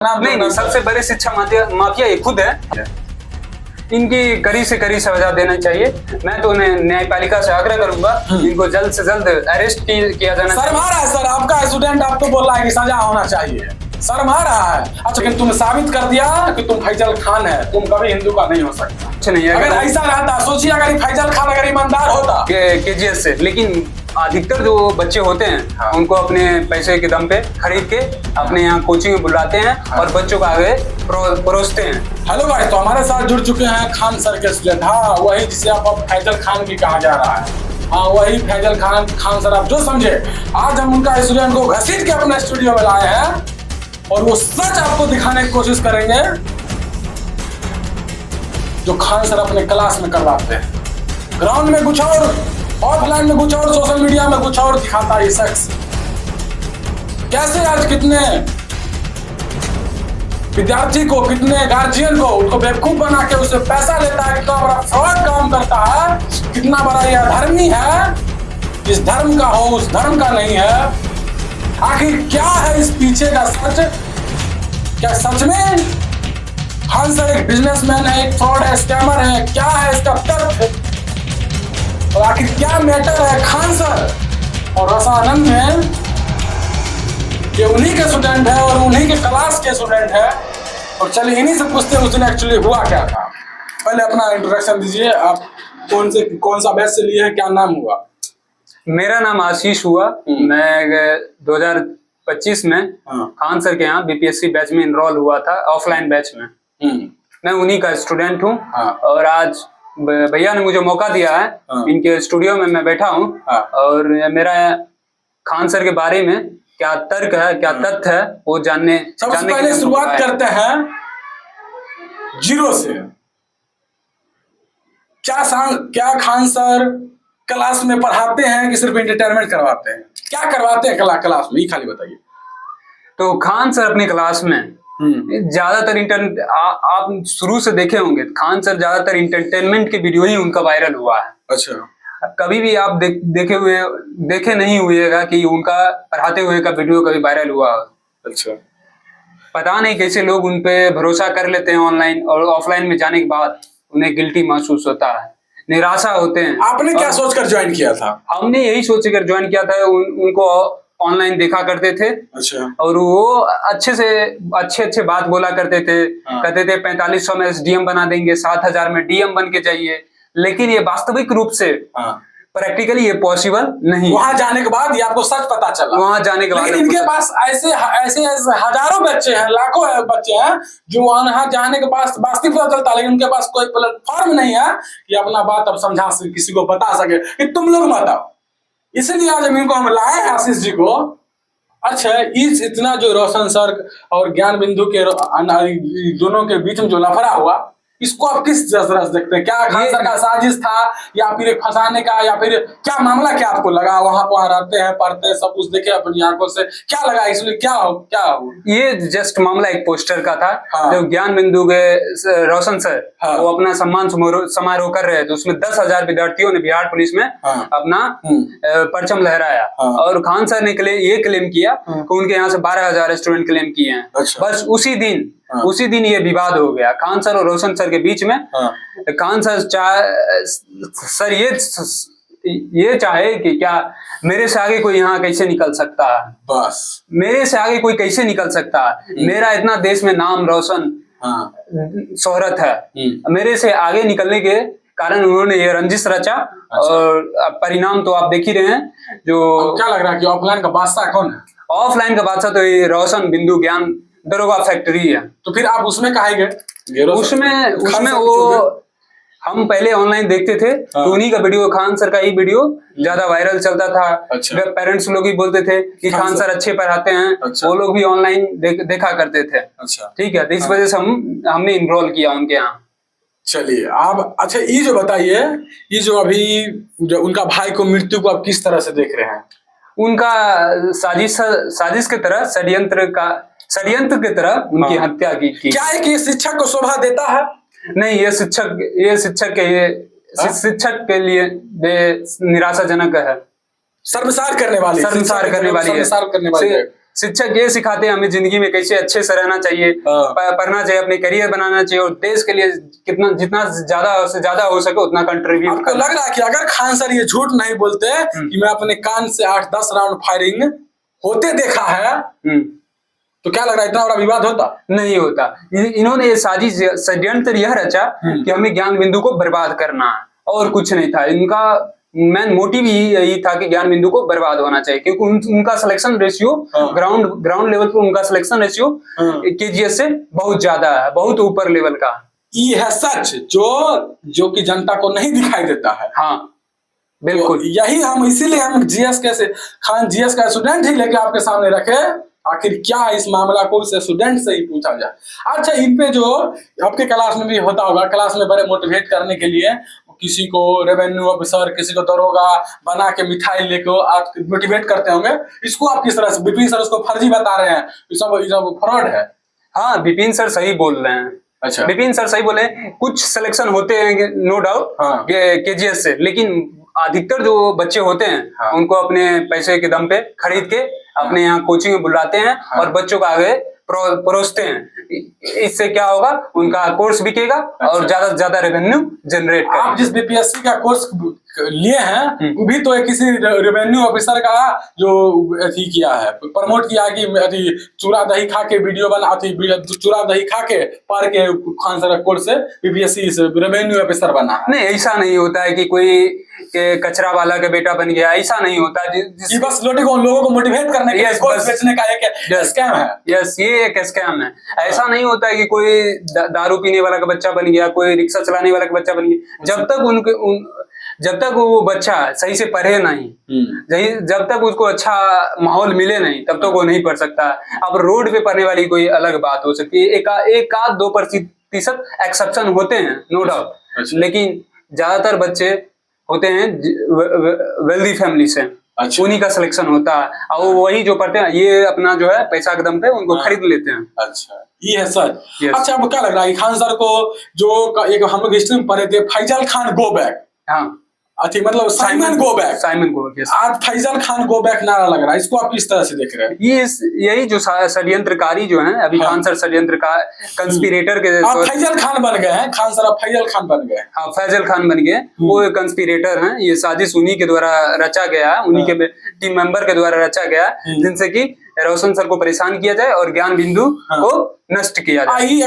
नहीं, सबसे बड़े शिक्षा माफिया ये खुद है। इनकी कड़ी से कड़ी सजा देना चाहिए। मैं तो उन्हें न्यायपालिका से आग्रह करूंगा इनको जल्द से जल्द अरेस्ट किया जाना चाहिए। सर मारा है सर, आपका स्टूडेंट आपको बोल रहा है कि सजा होना चाहिए। सर मारा है, अच्छा लेकिन तुमने साबित कर दिया कि तुम फैजल खान है, तुम कभी हिंदू का नहीं हो सकता। अच्छा नहीं, अगर ऐसा रहता, सोचिए अगर फैजल खान अगर ईमानदार होता केजीएस से। लेकिन अधिकतर जो बच्चे होते हैं उनको अपने पैसे के दम पे खरीद के अपने यहाँ कोचिंग में बुलाते हैं और बच्चों को आगे परोसते हैं। हेलो भाई, तो हमारे साथ जुड़ चुके हैं खान सर के स्टूडेंट। हाँ, वही जिसे आप फैजल खान भी कहा जा रहा है। हाँ, वही फैजल खान सर, आप जो समझे। आज हम उनका स्टूडेंट को घसीट के अपने स्टूडियो में लाए हैं और वो सच आपको दिखाने की कोशिश करेंगे जो खान सर अपने क्लास में करवाते हैं। ग्राउंड में कुछ और, ऑफलाइन में कुछ और, सोशल मीडिया में कुछ और दिखाता है ये शख्स। कैसे आज कितने विद्यार्थी को, कितने गार्जियन को, उनको बेवकूफ बना के उससे पैसा लेता है, कितना बड़ा फ्रॉड काम करता है, कितना बड़ा ये अधर्मी है। इस धर्म का हो, उस धर्म का नहीं है। आखिर क्या है इस पीछे का सच? क्या सच में खान सर एक बिजनेसमैन है, एक फ्रॉड है, स्कैमर है? क्या है इसका तथ्य और आखिर क्या मैटर है खान सर और रसानंद में कि उन्हीं के स्टूडेंट है और उन्हीं के क्लास के स्टूडेंट है। और चलिए इन्हीं से पूछते हैं उस दिन एक्चुअली हुआ क्या था। पहले अपना इंट्रोडक्शन दीजिए, आप कौन सा बैच से लिए हैं, क्या नाम हुआ? मेरा नाम आशीष हुआ। मैं 2025 में खान सर के यहाँ बीपीएससी बैच में इनरोल हुआ था, ऑफलाइन बैच में। मैं उन्हीं का स्टूडेंट हूँ। और आज भैया ने मुझे मौका दिया है, इनके स्टूडियो में मैं बैठा हूँ और मेरा खान सर के बारे में क्या तर्क है, क्या तथ्य है, वो जानने पहले शुरुआत करते हैं जीरो से। क्या खान सर क्लास में पढ़ाते हैं कि सिर्फ एंटरटेनमेंट करवाते हैं? क्या करवाते हैं क्लास में, ये खाली बताइए। तो खान सर अपनी क्लास में ज्यादातर आप शुरू से देखे होंगे, खान सर ज्यादातर इंटरटेनमेंट के वीडियो ही उनका वायरल हुआ है। अच्छा। कभी भी आप देखे नहीं हुएगा कि उनका पढ़ाते हुए का वीडियो कभी वायरल हुआ। अच्छा। पता नहीं कैसे लोग उन पे भरोसा कर लेते हैं ऑनलाइन, और ऑफलाइन में जाने के बाद उन्हें गिल्टी महसूस होता है, निराशा होते हैं। आपने क्या सोचकर ज्वाइन किया था? हमने यही सोचकर ज्वाइन किया था। उनको ऑनलाइन देखा करते थे। अच्छा। और वो अच्छे बात बोला करते थे। कहते थे 4500 में एसडीएम बना देंगे, 7000 में डीएम बन के जाइए। लेकिन ये वास्तविक रूप से प्रैक्टिकली ये पॉसिबल नहीं। वहां जाने के बाद ये आपको सच पता चला। वहां जाने के बाद इनके पास ऐसे हजारों बच्चे हैं, लाखों बच्चे हैं जो वहां जाने के बाद वास्तविक पता चलता, लेकिन उनके पास कोई प्लेटफॉर्म नहीं है कि अपना बात अब समझा सके, किसी को बता सके कि तुम लोग मत आओ। इसलिए आज इनको हम लाए हैं, आशीष जी को। अच्छा, इतना जो रोशन सर और ज्ञान बिंदु के दोनों के बीच में जो लफड़ा हुआ, इसको आप किस नजर से देखते हैं? क्या खान सर का साजिश था, या फिर एक फंसाने का, या फिर क्या मामला, क्या आपको लगा? वहां रहते हैं, पढ़ते हैं, सब कुछ देखे अपनी आंखों से, क्या लगा इसमें? क्या हो? ये जस्ट मामला एक पोस्टर का था। जो ज्ञान बिंदु के रोशन सर वो अपना सम्मान समारोह कर रहे थे, उसमें 10,000 विद्यार्थियों ने बिहार पुलिस में अपना परचम लहराया। और खान सर ने ये क्लेम किया कि उनके यहाँ से 12,000 स्टूडेंट क्लेम किए हैं। बस उसी दिन ये विवाद हो गया खान सर और रोशन सर के बीच में। खान सर ये चाहे कि क्या मेरे से आगे कोई यहाँ कैसे निकल सकता है, बस मेरे से आगे कोई कैसे निकल सकता है? मेरा इतना देश में नाम रोशन शोहरत है, मेरे से आगे निकलने के कारण उन्होंने ये रंजिश रचा। और परिणाम तो आप देख ही रहे हैं। जो क्या लग रहा है कि ऑफलाइन का बादशाह कौन है? ऑफलाइन का बादशाह तो ये रोशन बिंदु ज्ञान दरोगा फैक्ट्री है। तो फिर आप उसमें कहाँ गए? उसमें वो हम पहले ऑनलाइन देखते थे। तो उन्हीं का वीडियो, खान सर का ही वीडियो ज्यादा वायरल चलता था। अच्छा। पेरेंट्स लोग भी बोलते थे कि खान सर अच्छे पढ़ाते हैं। अच्छा। वो लोग भी ऑनलाइन देखा करते थे। अच्छा। ठीक है, तो इस वजह से हमने इनरोल किया उनके यहाँ। चलिए आप, अच्छा ये जो बताइए, ये जो अभी जो उनका भाई को मृत्यु को आप किस तरह से देख रहे हैं? उनका साजिश की तरह, षड्यंत्र की तरह उनकी हत्या की। क्या एक ये शिक्षक को शोभा देता है? नहीं, ये शिक्षक के लिए निराशाजनक है। शर्मसार करने वाली है। शिक्षक ये सिखाते हैं हमें जिंदगी में कैसे अच्छे से रहना चाहिए, पढ़ना चाहिए, अपने करियर बनाना चाहिए और देश के लिए कितना जितना ज्यादा से ज्यादा हो सके उतना कंट्रीब्यूट। आपको लग रहा है कि अगर खान सर ये झूठ नहीं बोलते कि मैं अपने कान से 8-10 राउंड फायरिंग होते देखा है, तो क्या लग रहा है इतना बड़ा विवाद होता? नहीं होता। इन्होंने ये साजिश षड्यंत्र यह रचा कि हमें ज्ञान बिंदु को बर्बाद करना है और कुछ नहीं था। इनका मेन मोटिव ही यही था कि ज्ञान बिंदु को बर्बाद होना चाहिए, क्योंकि उनका सिलेक्शन रेशियो ग्राउंड लेवल पर उनका सिलेक्शन रेशियो केजीएस से बहुत ज्यादा है, बहुत ऊपर लेवल का। ये है सच जो कि जनता को नहीं दिखाई देता है। हाँ बिल्कुल, तो यही हम इसीलिए हम जीएस का स्टूडेंट ही लेके आपके सामने रखे, आखिर क्या इस मामला को उस स्टूडेंट से ही पूछा जाए। अच्छा, इन पे जो आपके क्लास में भी होता होगा, क्लास में बड़े मोटिवेट करने के लिए किसी को रेवेन्यू ऑफिसर, किसी को दरोगा बना के मिठाई लेके आप मोटिवेट करते होंगे, इसको आप किस तरह से, विपिन सर उसको फर्जी बता रहे हैं, ये सब फ्रॉड है? हाँ, विपिन सर सही बोल रहे हैं। अच्छा, विपिन सर सही बोले, कुछ सिलेक्शन होते हैं नो डाउट केजीएस से, लेकिन अधिकतर जो बच्चे होते हैं उनको अपने पैसे के दम पे खरीद के अपने यहाँ कोचिंग में बुलाते हैं और बच्चों को आगे परोसते हैं। इससे क्या होगा, उनका कोर्स बिकेगा और ज्यादा से ज्यादा रेवेन्यू जनरेट करेगा। आप जिस बीपीएससी का कोर्स लिए हैं वो भी तो एक किसी रेवेन्यू ऑफिसर का जो अथी किया है, प्रमोट किया कि अथी चूरा दही खा के वीडियो बना, चूरा दही खा के पढ़ के खान सर कोर्स से बीपीएससी रेवेन्यू ऑफिसर बना। नहीं, ऐसा नहीं होता है कि कोई के कचरा वाला का बेटा बन गया, ऐसा नहीं होता। बस लोगों को मोटिवेट करने के लिए कोर्स बेचने का एक स्कैम है। यस, ये एक स्कैम है। ऐसा नहीं होता है कि कोई दारू पीने वाला का बच्चा बन गया, कोई रिक्शा चलाने वाला का बच्चा बन गया। जब तक वो बच्चा सही से पढ़े नहीं, जब तक उसको अच्छा माहौल मिले नहीं, तब तक वो नहीं पढ़ सकता। अब रोड पे पढ़ने वाली कोई अलग बात हो सकती है, 1-2% एक्सेप्शन होते हैं नो डाउट, लेकिन ज्यादातर बच्चे होते हैं वेल्दी फैमिली से। अच्छा। उन्हीं का सिलेक्शन होता है और वही जो पढ़ते हैं ये अपना जो है पैसा के दम पे उनको खरीद लेते हैं। अच्छा, ये है सर। अच्छा, आपको क्या लग रहा है खान सर को जो एक हम लोग हिस्ट्री में पढ़े थे, फैजल खान गो बैक, हाँ अच्छा, मतलब साइमन गो बैक, आज फैजल खान गो बैक नारा लग रहा है, इसको आप किस तरह से देख रहे हैं? यही जो षड्यंत्रकारी जो है अभी खान सर षड्यंत्र का कंस्पिरेटर के फैजल खान बन गए हैं, खान सर अब फैजल खान बन गए। हाँ, फैजल खान बन गए, वो कंस्पिरेटर हैं। ये साजिश उन्हीं के द्वारा रचा गया है, उन्हीं के टीम मेंबर के द्वारा रचा गया, जिनसे कि रोशन सर को परेशान किया जाए और ज्ञान बिंदु को नष्ट किया जाए।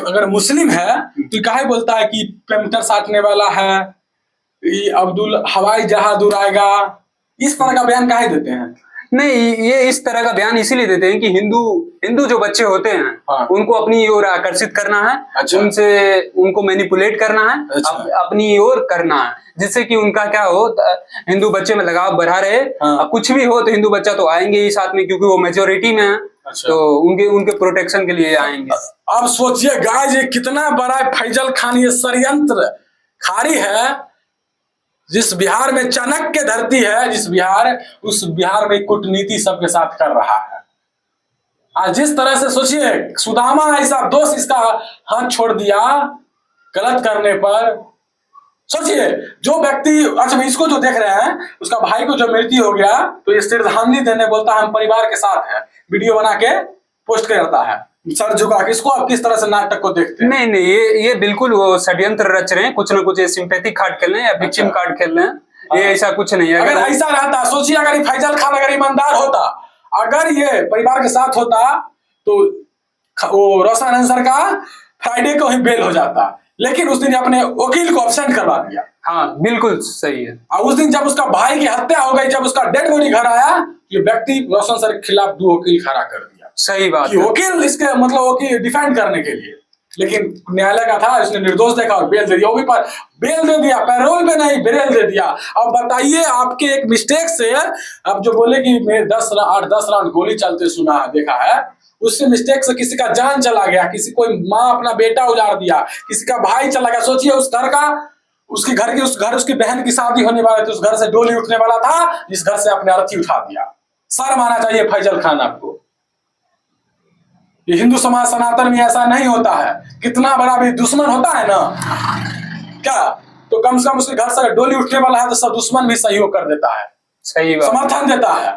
अगर मुस्लिम है तो काहे बोलता है कि पेमटर साटने वाला है, अब्दुल हवाई जहाज उड़ाएगा, इस तरह का बयान काहे देते हैं? नहीं, ये इस तरह का बयान इसीलिए देते हैं कि हिंदू जो बच्चे होते हैं उनको अपनी ओर आकर्षित करना है। अच्छा। उनको मैनिपुलेट करना है। अच्छा। अपनी ओर करना है, जिससे कि उनका क्या हो, हिंदू बच्चे में लगाव बढ़ा रहे। अब कुछ भी हो तो हिंदू बच्चा तो आएंगे ही साथ में, क्योंकि वो मेजोरिटी में है। अच्छा। तो उनके प्रोटेक्शन के लिए आएंगे। अब सोचिए गाइस, ये कितना बड़ा फैजल खान ये षड्यंत्र खारी है। जिस बिहार में चाणक्य धरती है, उस बिहार में कूटनीति सबके साथ कर रहा है। आज जिस तरह से सोचिए, सुदामा ऐसा दोस्त इसका हाथ छोड़ दिया गलत करने पर। सोचिए, जो व्यक्ति, अच्छा इसको जो देख रहे हैं, उसका भाई को जो मृत्यु हो गया तो ये श्रद्धांजलि देने बोलता है हम परिवार के साथ है, वीडियो बना के पोस्ट करता है सर झुका के। इसको आप किस तरह से नाटक को देखते हैं? नहीं, ये बिल्कुल वो षड्यंत्र रच रहे हैं, कुछ ना कुछ सिंपैथी कार्ड खेल रहे हैं या विक्टिम कार्ड खेल रहे हैं। ये ऐसा कुछ नहीं है। अगर ऐसा रहता, सोचिए अगर फैजल खान अगर ईमानदार होता, अगर ये परिवार के साथ होता तो वो रोशन अंसर का फ्राइडे को ही बेल हो जाता, लेकिन उस दिन अपने वकील को अब्सेंट करवा दिया। हाँ बिल्कुल सही है। और उस दिन जब उसका भाई की हत्या हो गई, जब उसका डेड बॉडी घर आया, ये व्यक्ति रोशन सर के खिलाफ 2 वकील खड़ा कर दिया। सही बात है। वकील इसके मतलब वकील डिफेंड करने के लिए, लेकिन न्यायालय का था, उसने निर्दोष देखा और बेल दे दिया। वो भी पर बेल दे दिया, पैरोल में नहीं, बेल दे दिया। अब बताइए, आपके एक मिस्टेक से अब जो बोले कि मैं 8-10 राउंड गोली चलते सुना है, देखा है, उससे मिस्टेक से किसी का जान चला गया, कोई माँ अपना बेटा उजाड़ दिया, किसी का भाई चला गया। सोचिए उस घर उसकी बहन की शादी होने वाली थी, उस घर से डोली उठने वाला था, जिस घर से अपने अर्थी उठा दिया। शर्म आना चाहिए फैजल खान आपको। ये हिंदू समाज सनातन में ऐसा नहीं होता है। कितना बड़ा भी दुश्मन होता है ना क्या, तो कम से कम उसके घर से डोली उठने वाला है तो सब दुश्मन भी सहयोग कर देता है, सही बात, समर्थन देता है।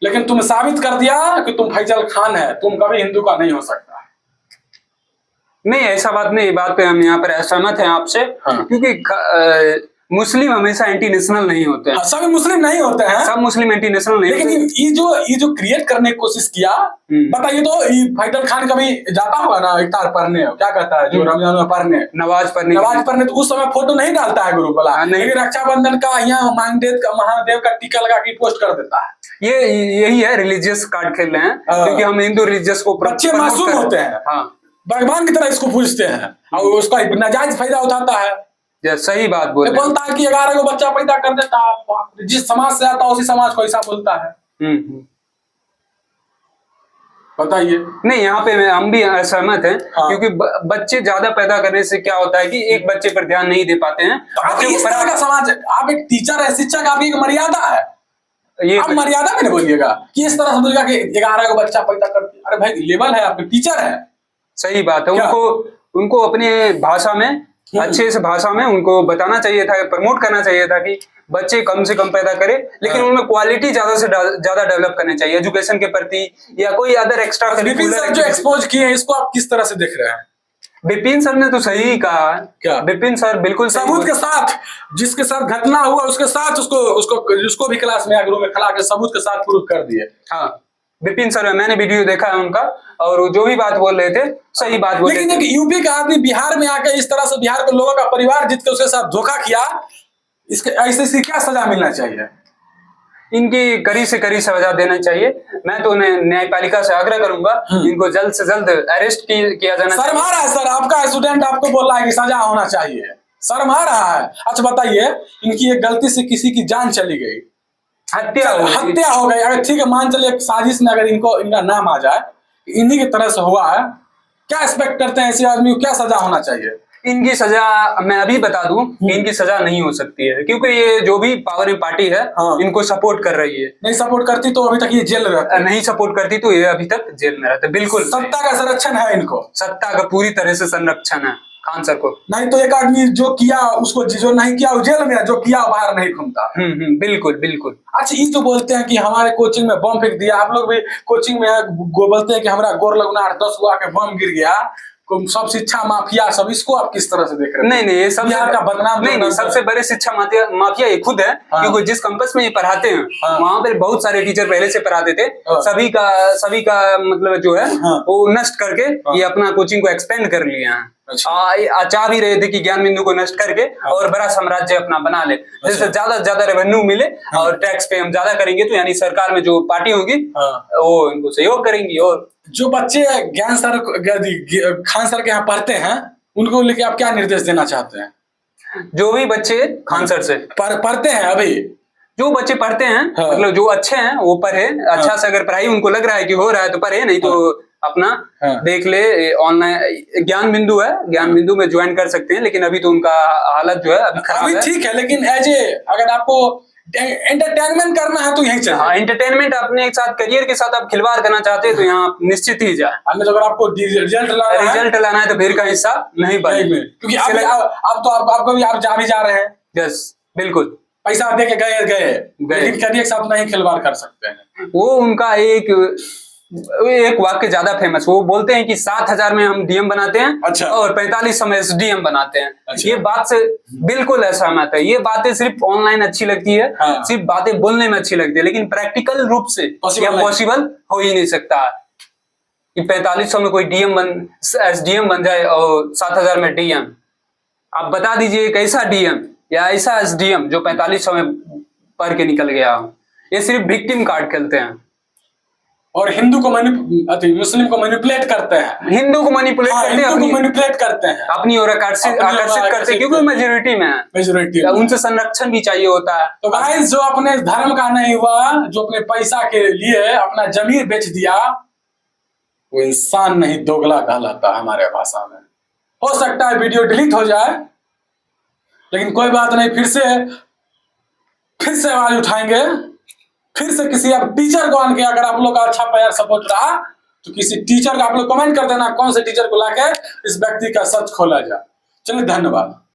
लेकिन तुम साबित कर दिया कि तुम फैजल खान है, तुम कभी हिंदू का नहीं हो सकता। नहीं, ऐसा बात नहीं, बात पे हम यहाँ पर असहमत हैं आपसे। हाँ। क्योंकि मुस्लिम हमेशा एंटी नेशनल नहीं होते हैं। सभी मुस्लिम नहीं होते हैं, सब मुस्लिम एंटी नेशनल नहीं लेकिन होते। ये जो क्रिएट करने की कोशिश किया, बताइए तो फैजल खान कभी जाता होगा ना इफ्तार पढ़ने, क्या कहता है जो रमजान में पढ़ने, नमाज पढ़ने, तो उस समय फोटो नहीं डालता है ग्रुप वाला, लेकिन रक्षाबंधन का यहाँ महादेव का टीका लगा के पोस्ट कर देता है। यही है, रिलीजियस कार्ड खेल रहे हैं, क्योंकि हम हिंदू रिलीजियस को बच्चे मासूम होते हैं, भगवान की तरह इसको पूजते हैं, और उसका नाजायज फायदा उठाता है। सही बात बोलता है कि 11 को बच्चा पैदा कर देता है, जिस समाज से आता है उसी समाज को ऐसा बोलता है। बताइए। नहीं, यहाँ पे हम भी असहमत हैं। क्योंकि बच्चे ज्यादा पैदा करने से क्या होता है कि एक बच्चे पर ध्यान नहीं दे पाते हैं। तो इस तरह का समाज, आप एक टीचर है, शिक्षक, आपकी एक मर्यादा है, ये आप मर्यादा में नहीं बोलिएगा कि इस तरह समझिएगा कि 11 को बच्चा पैदा करते। अरे भाई, लेवल है, आपके टीचर है। सही बात है। उनको अपने भाषा में, अच्छे से भाषा में उनको बताना चाहिए था, प्रमोट करना चाहिए था कि बच्चे कम से कम पैदा करें, लेकिन उनमें क्वालिटी ज्यादा से ज्यादा डेवलप करनी चाहिए एजुकेशन के प्रति, या कोई अदर एक्स्ट्रा करिकुलर जो एक्सपोज किए हैं, इसको आप किस तरह से देख रहे हैं? विपिन सर ने तो सही कहा। क्या विपिन सर बिल्कुल सबूत के साथ, जिसके साथ घटना हुआ उसके साथ उसको भी क्लास में गुरु में खड़ा के सबूत के साथ प्रूफ कर दिए। हाँ, विपिन सर, मैंने वीडियो देखा है उनका, और जो भी बात बोल रहे थे सही बात बोल रहे थे। लेकिन एक यूपी का आदमी बिहार में आकर इस तरह से बिहार के लोगों का परिवार जीत के उसके साथ धोखा किया, इसके ऐसे क्या सजा मिलना चाहिए? इनकी कड़ी से कड़ी सजा देना चाहिए। मैं तो उन्हें न्यायपालिका से आग्रह करूंगा, इनको जल्द से जल्द अरेस्ट किया जाना चाहिए। शर्म आ रहा है सर, आपका स्टूडेंट आपको बोल रहा है कि सजा होना चाहिए, शर्म आ रहा है? अच्छा बताइए, इनकी एक गलती से किसी की जान चली गई, हत्या हो गई, अगर ठीक है मान चलिए साजिश में अगर इनका नाम आ जाए, इन्हीं की तरह से हुआ है, क्या एक्सपेक्ट करते हैं ऐसे आदमी को, क्या सजा होना चाहिए? इनकी सजा मैं अभी बता दूं, इनकी सजा नहीं हो सकती है, क्योंकि ये जो भी पावर में पार्टी है इनको सपोर्ट कर रही है। नहीं सपोर्ट करती तो अभी तक ये जेल में रहते, नहीं सपोर्ट करती तो ये अभी तक जेल में रहते। बिल्कुल, सत्ता का संरक्षण है इनको, सत्ता का पूरी तरह से संरक्षण है खान सर को। नहीं तो एक आदमी जो किया उसको, जो नहीं किया वो जेल में, जो किया बाहर नहीं घूमता। बिल्कुल बिल्कुल। अच्छा, ये तो बोलते हैं कि हमारे कोचिंग में बम फेंक दिया, आप लोग भी कोचिंग में बोलते हैं कि हमारा गोर लगना 10 हुआ के बम गिर गया, सब शिक्षा माफिया सब, इसको आप किस तरह से देख रहे हैं? नहीं, ये सब का बदनाम नहीं, सबसे बड़े शिक्षा माफिया ये खुद है। क्योंकि जिस कैंपस में ये पढ़ाते हैं वहां पर बहुत सारे टीचर पहले से पढ़ाते थे, सभी का मतलब जो है वो नष्ट करके ये अपना कोचिंग को एक्सपेंड कर लिया है। चाह भी रहे थे कि ज्ञान बिंदु को नष्ट करके और बड़ा साम्राज्य अपना बना ले, जिससे ज्यादा से ज्यादा रेवेन्यू मिले, और टैक्स पे हम ज्यादा करेंगे तो यानी सरकार में जो पार्टी होगी वो इनको सहयोग करेंगी। और जो बच्चे ज्ञान सर खान सर के यहाँ पढ़ते हैं, उनको लेके आप क्या निर्देश देना चाहते हैं? जो भी बच्चे खान सर से पढ़ते हैं, अभी जो बच्चे पढ़ते हैं, मतलब जो अच्छे हैं वो पढ़े, अच्छा से अगर पढ़ाई उनको लग रहा है कि हो रहा है तो पढ़े, नहीं तो अपना देख ले, ऑनलाइन ज्ञान बिंदु है, ज्ञान बिंदु में ज्वाइन कर सकते हैं। लेकिन अभी तो उनका हालत जो है अभी खराब है। ठीक है, लेकिन अगर आपको एंटरटेनमेंट करना है तो यही चाहिए। हाँ, एंटरटेनमेंट अपने साथ, करियर के साथ आप खिलवाड़ करना चाहते हैं तो यहाँ निश्चित ही जाए। अगर आपको रिजल्ट लाना है तो फिर का हिस्सा नहीं बने, क्योंकि अब तो आपको भी आप जा भी जा रहे हैं। यस बिल्कुल, पैसा दे के गए लेकिन करियर के साथ नहीं खिलवाड़ कर सकते हैं। वो उनका एक वाक्य ज्यादा फेमस, वो बोलते हैं कि 7,000 में हम डीएम बनाते हैं। अच्छा। और 4500 में एसडीएम बनाते हैं। अच्छा। ये बात से बिल्कुल असहमत है। ये बातें सिर्फ ऑनलाइन अच्छी लगती है, सिर्फ बातें बोलने में अच्छी लगती है, लेकिन प्रैक्टिकल रूप से पॉसिबल हो ही नहीं सकता कि 4500 में कोई एसडीएम बन जाए और 7,000 में डीएम। आप बता दीजिए एक ऐसा डीएम या ऐसा एसडीएम जो 4500 में पढ़ के निकल गया हो। ये सिर्फ विक्टिम कार्ड खेलते हैं और हिंदू को मुस्लिम को मैनिपुलेट करते हैं, हिंदू को मैनिपुलेट करते हैं, अपनी ओर आकर्षित करते हैं, क्योंकि मेजोरिटी में है, उनसे संरक्षण भी चाहिए होता है। तो गाइस, जो अपने धर्म का नहीं हुआ, जो अपने पैसा के लिए अपना जमीन बेच दिया, वो इंसान नहीं दोगला कहलाता हमारे भाषा में। हो सकता है वीडियो डिलीट हो जाए, लेकिन कोई बात नहीं, फिर से आवाज उठाएंगे, फिर से किसी अब टीचर को आन के, अगर आप लोग का अच्छा प्यार सपोर्ट रहा तो किसी टीचर का आप लोग कमेंट कर देना, कौन से टीचर को लाके इस व्यक्ति का सच खोला जाए। चलिए, धन्यवाद।